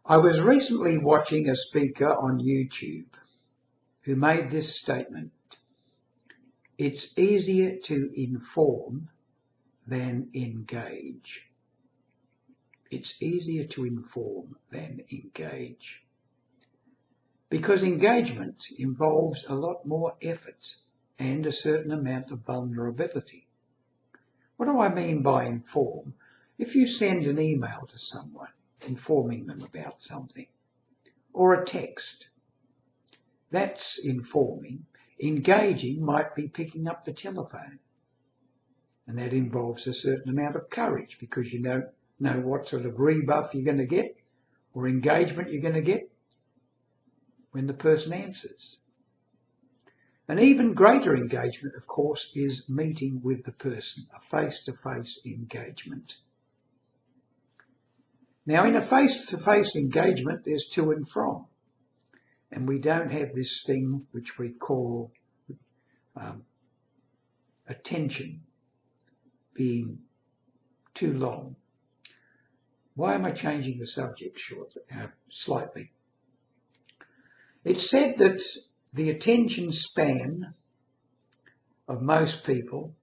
I was recently watching a speaker on YouTube who made this statement: it's easier to inform than engage. It's easier to inform than engage. Because engagement involves a lot more effort and a certain amount of vulnerability. What do I mean by inform? If you send an email to someone informing them about something, or a text, that's informing. Engaging might be picking up the telephone, and that involves a certain amount of courage because you don't know what sort of rebuff you're going to get or engagement you're going to get when the person answers. An even greater engagement, of course, is meeting with the person, a face-to-face engagement. Now, in a face-to-face engagement, there's to and from, and we don't have this thing which we call attention being too long. Why am I changing the subject slightly? It's said that the attention span of most people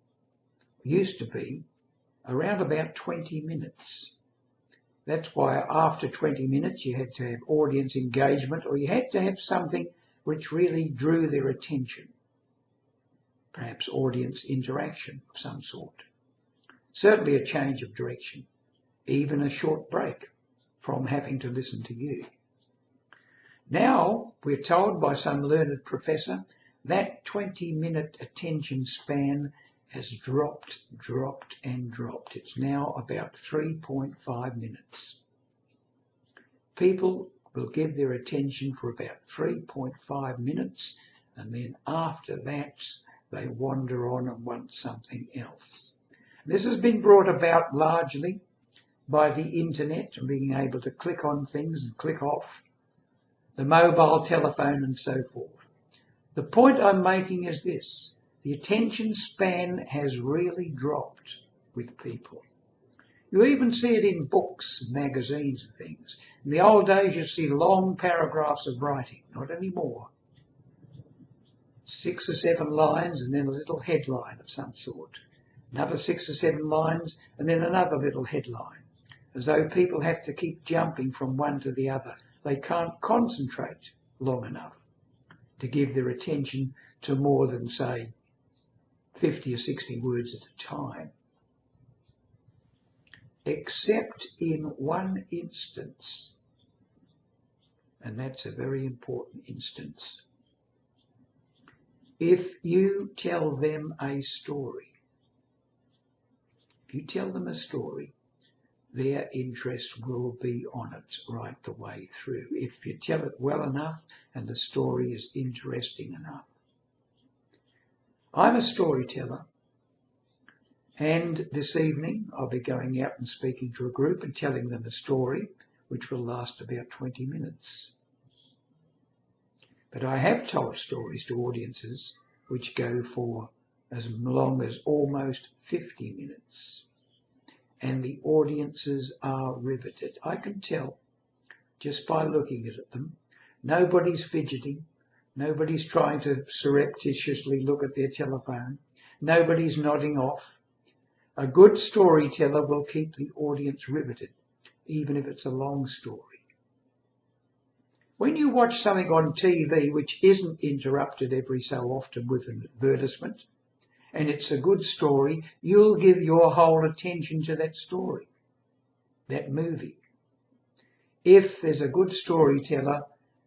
used to be around about 20 minutes. That's why after 20 minutes you had to have audience engagement, or you had to have something which really drew their attention. Perhaps audience interaction of some sort. Certainly a change of direction, even a short break from having to listen to you. Now we're told by some learned professor that 20-minute attention span has dropped. It's now about 3.5 minutes. People will give their attention for about 3.5 minutes, and then after that they wander on and want something else. This has been brought about largely by the internet and being able to click on things and click off, the mobile telephone and so forth. The point I'm making is this: the attention span has really dropped with people. You even see it in books, magazines and things. In the old days you see long paragraphs of writing, not anymore. 6 or 7 lines and then a little headline of some sort. Another 6 or 7 lines and then another little headline. As though people have to keep jumping from one to the other. They can't concentrate long enough to give their attention to more than, say, 50 or 60 words at a time. Except in one instance, and that's a very important instance. If you tell them a story, their interest will be on it right the way through, if you tell it well enough and the story is interesting enough. I'm a storyteller, and this evening I'll be going out and speaking to a group and telling them a story which will last about 20 minutes. But I have told stories to audiences which go for as long as almost 50 minutes. And the audiences are riveted. I can tell just by looking at them. Nobody's fidgeting. Nobody's trying to surreptitiously look at their telephone. Nobody's nodding off. A good storyteller will keep the audience riveted, even if it's a long story. When you watch something on TV which isn't interrupted every so often with an advertisement, and it's a good story, you'll give your whole attention to that story, that movie. If there's a good storyteller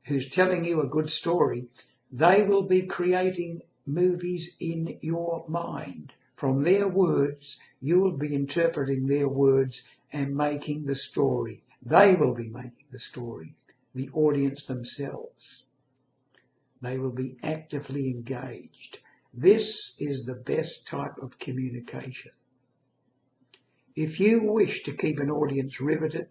who's telling you a good story, they will be creating movies in your mind. From their words, you will be interpreting their words and making the story. They will be making the story, the audience themselves. They will be actively engaged. This is the best type of communication. If you wish to keep an audience riveted,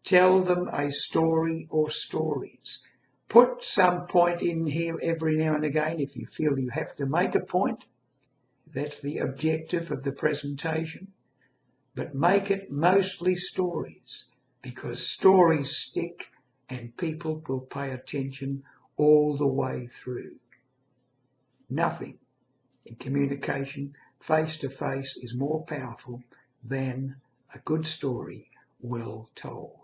tell them a story or stories. Put some point in here every now and again if you feel you have to make a point. That's the objective of the presentation. But make it mostly stories. because stories stick and people will pay attention all the way through. Nothing in communication face to face is more powerful than a good story well told.